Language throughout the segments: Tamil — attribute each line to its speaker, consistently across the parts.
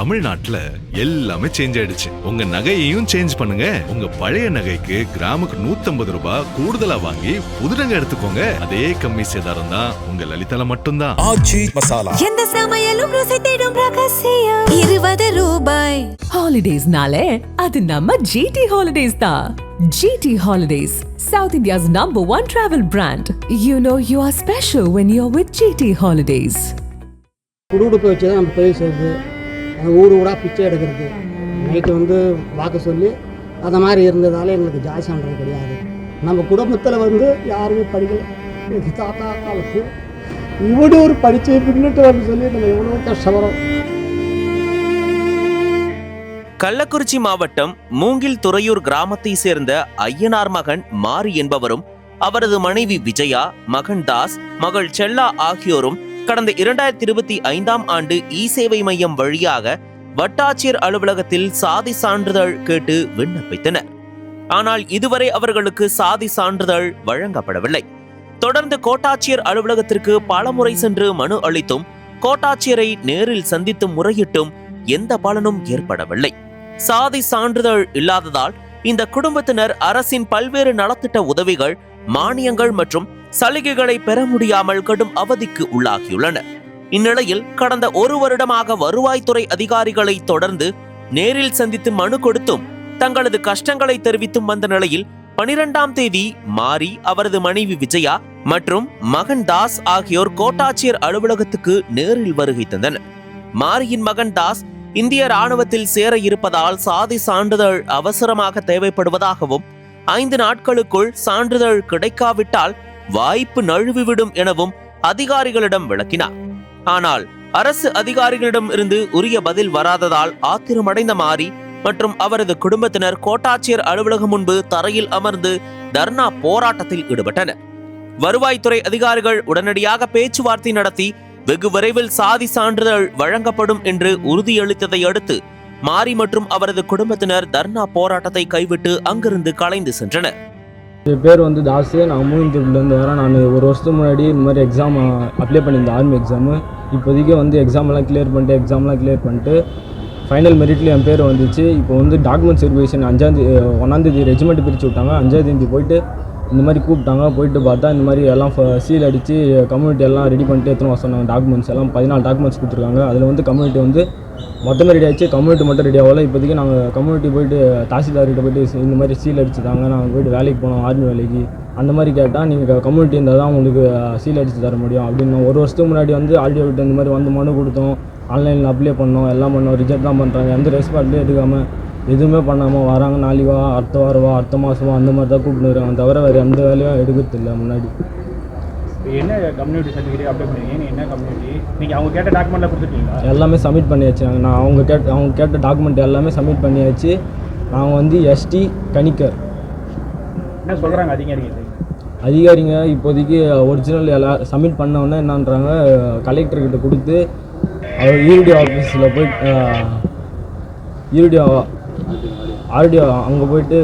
Speaker 1: தமிழ்நாட்டுல எல்லாமே சேஞ்ச் ஆயிடுச்சு. உங்க நகையையும் சேஞ்ச் பண்ணுங்க. உங்க பழைய நகைக்கு கிராமுக்கு 150 ரூபாய் கூடுதலா வாங்கி புது நகை எடுத்துக்கோங்க. அதே கம்மி சேதாரம் தான் உங்க லலிதால மட்டும்தான். ஆச்சி மசாலா. எந்த சமையலும் ருசி தேடும் ரகசியம் 20 ரூபாய்.
Speaker 2: ஹாலிடேஸ்னாலே அது நம்ம ஜிடி ஹாலிடேஸ் தான். GT Holidays, South India's #1 travel brand. You know you are special when you're with GT Holidays.
Speaker 3: குடுகுடுப்பை வச்சு தான் நம்ம தொழில் செய்யுது. அந்த ஊர் ஊடாக பிச்சை எடுக்கிறது, நைட்டு வாக்கு சொல்லி அந்த மாதிரி இருந்ததால் எங்களுக்கு ஜாதி சான்றிதழ் கிடையாது. நம்ம குடும்பத்தில் யாருமே படிக்கலை. எங்கள் தாத்தா காலத்து இவ்வளோ ஒரு படித்து பின்னிட்டு வந்து சொல்லி நம்ம எவ்வளோ கஷ்டப்படுறோம்.
Speaker 4: கள்ளக்குறிச்சி மாவட்டம் மூங்கில் துறையூர் கிராமத்தை சேர்ந்த ஐயனார் மகன் மாரி என்பவரும் அவரது மனைவி விஜயா, மகன் தாஸ், மகள் செல்லா ஆகியோரும் கடந்த 2025ஆம் ஆண்டு இ-சேவை மையம் வழியாக வட்டாட்சியர் அலுவலகத்தில் சாதி சான்றிதழ் கேட்டு விண்ணப்பித்தனர். ஆனால் இதுவரை அவர்களுக்கு சாதி சான்றிதழ் வழங்கப்படவில்லை. தொடர்ந்து கோட்டாட்சியர் அலுவலகத்திற்கு பலமுறை சென்று மனு அளித்தும் கோட்டாட்சியரை நேரில் சந்தித்து முறையிட்டும் எந்த பலனும் ஏற்படவில்லை. சாதி சான்றிதழ் இல்லாததால் இந்த குடும்பத்தினர் அரசின் பல்வேறு நலத்திட்ட உதவிகள், மானியங்கள் மற்றும் சலுகைகளை பெற முடியாமல் கடும் அவதிக்கு உள்ளாகியுள்ளனர். இந்நிலையில் கடந்த 1 வருடமாக வருவாய்த்துறை அதிகாரிகளை தொடர்ந்து நேரில் சந்தித்து மனு கொடுத்தும் தங்களது கஷ்டங்களை தெரிவித்தும் வந்த நிலையில் 12ஆம் தேதி மாரி, அவரது மனைவி விஜயா மற்றும் மகன் தாஸ் ஆகியோர் கோட்டாட்சியர் அலுவலகத்துக்கு நேரில் வருகை தந்தனர். மாரியின் மகன் தாஸ் இந்திய ராணுவத்தில் சேர இருப்பதால் சாதி சான்றிதழ் அவசரமாக தேவைப்படுவதாகவும் 5 நாட்களுக்குள் சான்றிதழ் கிடைக்காவிட்டால் வாய்ப்பு நழுவிவிடும் எனவும் அதிகாரிகளிடம் விளக்கினார். ஆனால் அரசு அதிகாரிகளிடம் இருந்து உரிய பதில் வராததால் ஆத்திரமடைந்த மாரி மற்றும் அவரது குடும்பத்தினர் கோட்டாட்சியர் அலுவலகம் முன்பு தரையில் அமர்ந்து தர்ணா போராட்டத்தில் ஈடுபட்டனர். வருவாய்த்துறை அதிகாரிகள் உடனடியாக பேச்சுவார்த்தை நடத்தி வெகு விரைவில் சாதி சான்றிதழ் வழங்கப்படும் என்று உறுதியளித்ததை அடுத்து மாரி மற்றும் அவரது குடும்பத்தினர் தர்ணா போராட்டத்தை கைவிட்டு அங்கிருந்து கலைந்து சென்றனர்.
Speaker 5: என் பேர் தாஸ். நான் மூங்கில்லேருந்து வரேன். நான் 1 வருஷத்துக்கு முன்னாடி இந்த மாதிரி எக்ஸாம் அப்ளை பண்ணியிருந்தேன், ஆர்மி எக்ஸாமு. இப்போதைக்கு எக்ஸாம்லாம் கிளியர் பண்ணிட்டு ஃபைனல் மெரிட்டில் என் பேர் வந்துச்சு. இப்போ டாக்குமெண்ட் வெரிஃபிகேஷன் 1ஆம் தேதி ரெஜிமெண்ட் பிரித்து விட்டாங்க. 5ஆம் தேதி போயிட்டு இந்த மாதிரி கூப்பிட்டாங்க. போயிட்டு பார்த்தா இந்த மாதிரி எல்லாம் சீல் அடித்து கம்யூனிட்டி எல்லாம் ரெடி பண்ணிட்டு எடுத்துன்னு வர சொன்னாங்க. டாக்குமெண்ட்ஸ் எல்லாம் 14 டாக்குமெண்ட்ஸ் கொடுத்துருக்காங்க. அதில் கம்யூனிட்டி மொத்தமே ரெடி ஆகிடுச்சு. கம்யூனிட்டி மட்டும் ரெடி ஆகல. இப்போதைக்கு நாங்கள் கம்யூனிட்டி போயிட்டு தாசில்தார்கிட்ட போயிட்டு இந்த மாதிரி சீல் அடிச்சுட்டாங்க, நாங்கள் போயிட்டு வேலைக்கு போனோம், ஆர்மி வேலைக்கு. அந்த மாதிரி கேட்டால் நீங்கள் கம்யூனிட்டி இருந்தால் தான் உங்களுக்கு சீல் அடித்து தர முடியும் அப்படின்னு. 1 வருஷத்துக்கு முன்னாடி ஆர்டிஓ கிட்ட இந்த மாதிரி மனு கொடுத்தோம், ஆன்லைனில் அப்ளை பண்ணோம், எல்லாம் பண்ணோம். ரிஜெக்ட் தான் பண்ணுறாங்க. எந்த ரெஸ்பான்ஸ்லேயும் எடுக்காமல் எதுவுமே பண்ணாமல் வராங்க. நாளைக்கு வா, அடுத்த வாரம் வா, அடுத்த மாதம் வா, அந்த மாதிரி தான் கூப்பிட்டுருக்காங்க. தவிர வேறு எந்த வேலையும் எடுக்கிறது இல்லை. முன்னாடி
Speaker 6: என்ன கம்யூனிட்டி சர்டிஃபிகேட் அப்ளை பண்ணிருக்கீங்க? என்ன கம்யூனிட்டி? நீங்கள் அவங்க கேட்ட டாக்குமெண்ட்டில் கொடுத்துட்டீங்களா?
Speaker 5: எல்லாமே சப்மிட் பண்ணியாச்சு. நான் அவங்க கேட்ட டாக்குமெண்ட் எல்லாமே சப்மிட் பண்ணியாச்சு. நாங்கள் எஸ்டி கணிக்கர்.
Speaker 6: என்ன சொல்கிறாங்க
Speaker 5: அதிகாரிங்க? இப்போதைக்கு ஒரிஜினல் எல்லாம் சப்மிட் பண்ணோன்னே என்னன்றாங்க, கலெக்டர்கிட்ட கொடுத்து அவர் ஈரிடியோ ஆஃபீஸில் போயிட்டு ஆர்டிஓ அங்கே போயிட்டு.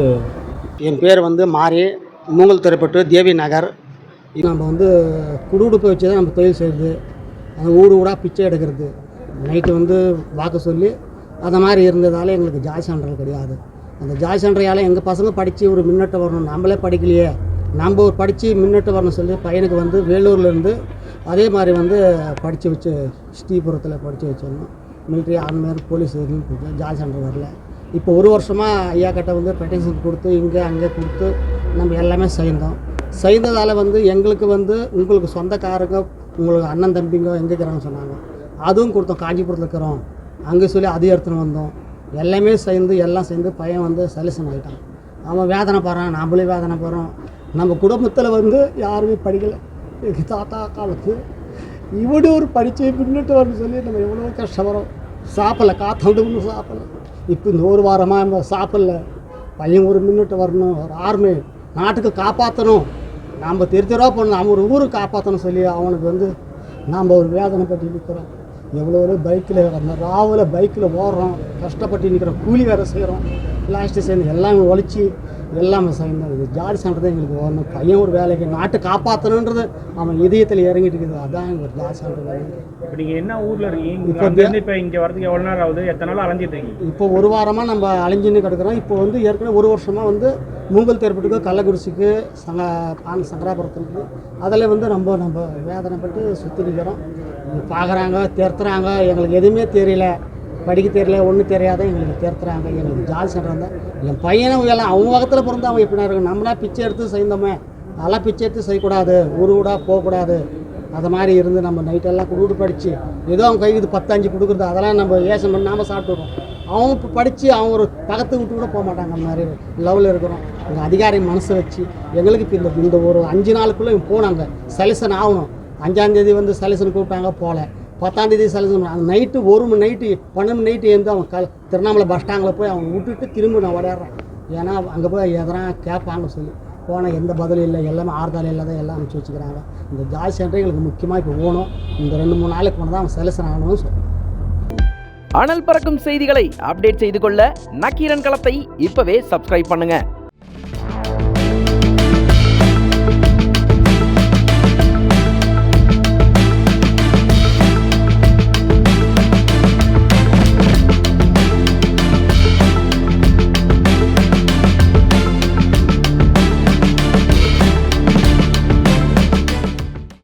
Speaker 3: என் பேர் மாரி, மூங்கல் துறைப்பட்டு தேவி நகர். நம்ம குடுகுடுப்பை வச்சு தான் நம்ம தொழில் செய்யுது. அந்த ஊர் ஊடாக பிச்சை எடுக்கிறது, நைட்டு வாக்கு சொல்லி அந்த மாதிரி இருந்ததால் எங்களுக்கு ஜாதி சான்றிதழ் கிடையாது. அந்த ஜாதி சான்றிதழால் எங்கள் பசங்க படித்து ஒரு முன்னேற்றம் வரணும். நம்மளே படிக்கலையே, நம்ம ஒரு படித்து முன்னேற்றம் வரணும் சொல்லி பையனுக்கு வேலூர்லேருந்து அதே மாதிரி படித்து வச்சு ஸ்ரீபுரத்தில் படித்து வச்சிடணும். மிலிட்ரி, ஆர்மி, போலீஸ் எதுவும் ஜாதி சான்றிதழ் வரல. இப்போ 1 வருஷமாக ஐயா கிட்ட பெட்டிஷன் கொடுத்து இங்கே அங்கே கொடுத்து நம்ம எல்லாமே செய்ததால் எங்களுக்கு உங்களுக்கு சொந்தக்காரங்க, உங்களுக்கு அண்ணன் தம்பிங்க எங்கே இருக்கிறாங்கன்னு சொன்னாங்க. அதுவும் கொடுத்தோம். காஞ்சிபுரத்தில் இருக்கிறோம் அங்கே சொல்லி அது எடுத்துன்னு வந்தோம். எல்லாமே எல்லாம் சேர்ந்து பையன் செலெக்ஷன் ஆகிட்டான். அவன் வேதனை போகிறான், நம்மளே வேதனை போகிறோம். நம்ம குடும்பத்தில் யாருமே படிக்கலை. எங்கள் தாத்தா காலத்து இவ்வளோ ஒரு படித்து பின்னிட்டு வரணும்னு சொல்லி நம்ம எவ்வளோ கஷ்டப்படுறோம். சாப்பிடல, காத்தாண்டு ஒன்றும் சாப்பிடல. இப்போ இந்த 1 வாரமாக நம்ம சாப்பிடல. பையன் ஒரு முன்னிட்டு வரணும், ஒரு ஆர்மி நாட்டுக்கு காப்பாற்றணும், நம்ம தெருவா போகணும், நம்ம ஒரு ஊருக்கு காப்பாற்றணும் சொல்லி அவனுக்கு நாம் ஒரு வேதனை பற்றி நிற்கிறோம். எவ்வளோ பைக்கில் அந்த ராவில் பைக்கில் ஓடுறோம், கஷ்டப்பட்டு நிற்கிறோம், கூலி வேறு செய்கிறோம். லாஸ்ட்டு சேர்ந்து எல்லாம் ஒழிச்சு எல்லாமே செய்யணும். இது ஜாதி சென்டர் தான் எங்களுக்கு வரணும். பையன் ஒரு வேலைக்கு நாட்டை காப்பாற்றணுன்றது அவன் இதயத்தில் இறங்கிட்டு இருக்குது. அதான் எங்களுக்கு ஜாதி சென்டர் வேணும்.
Speaker 6: இப்போ நீங்கள் என்ன ஊரில் இருக்கீங்க? இப்போ இங்கே வரதுக்கு எவ்வளோ நேரம் ஆகுது? எத்தனை நாள் அலைஞ்சிட்டு இருக்கீங்க?
Speaker 3: இப்போ ஒரு வாரமாக நம்ம அலைஞ்சின்னு கிடக்கிறோம். இப்போ வந்து ஏற்கனவே ஒரு வருஷமாக வந்து மூங்கல் தேர்ப்பட்டுக்கு கள்ளக்குறிச்சிக்கு சங்கராபுரத்துக்கு அதில் வந்து நம்ம வேதனைப்பட்டு சுற்றி நிற்கிறோம். பார்க்குறாங்க, தேர்த்துறாங்க. எங்களுக்கு எதுவுமே தெரியல, படிக்க தெரியல, ஒன்றும் தெரியாத எங்களுக்கு தேர்த்துறாங்க. எங்களுக்கு ஜாதி சென்டர் இருந்தால் என் பையனும் எல்லாம் அவங்க வகத்தில் பிறந்து அவன் எப்படின்னா இருக்கும். நம்மளா பிச்சை எடுத்து செய்தோமே, அதெல்லாம் பிச்சை எடுத்து செய்யக்கூடாது, ஊரு ஊடா போகக்கூடாது. அது மாதிரி இருந்து நம்ம நைட்டெல்லாம் கொடுத்து படித்து ஏதோ அவங்க கைக்கு இது 10-5 கொடுக்குறது, அதெல்லாம் நம்ம ஏசம் பண்ணாமல் சாப்பிட்டுருவோம். அவங்க இப்போ படித்து அவங்க ஒரு பக்கத்து விட்டு கூட போக மாட்டாங்க. அந்த மாதிரி லெவலில் இருக்கிறோம். எங்கள் அதிகாரி மனசை வச்சு எங்களுக்கு இப்போ இந்த ஒரு 5 நாளுக்குள்ளே போனாங்க. செலெக்ஷன் ஆகணும். 5ஆம் தேதி வந்து செலெக்ஷன் கூப்பிட்டாங்க, போகல. 10ஆம் தேதி செலெக்ஷன். அந்த நைட்டு 1 மணி நைட்டு 12 நைட்டு எழுந்து அவன் திருவண்ணாமலை பஸ் ஸ்டாண்டில் போய் அவங்க விட்டுட்டு திரும்ப நான் ஓடிடுறேன். ஏன்னா அங்கே போய் எதனா கேட்பாங்க சொல்லி போனால் எந்த பதிலும் இல்லை, எல்லாமே ஆறுதல் இல்லாத எல்லாம் அனுப்பிச்சி வச்சுக்கிறாங்க. இந்த ஜாதி சென்டர் எங்களுக்கு முக்கியமாக இப்போ போகணும். இந்த 2-3 நாளைக்கு போனால் தான் அவன் செலெக்ஷன் ஆகணும்னு சொல்லுவாங்க.
Speaker 7: அனல் பறக்கும் செய்திகளை அப்டேட் செய்து கொள்ள நக்கீரன் களத்தை இப்பவே சப்ஸ்கிரைப் பண்ணுங்க.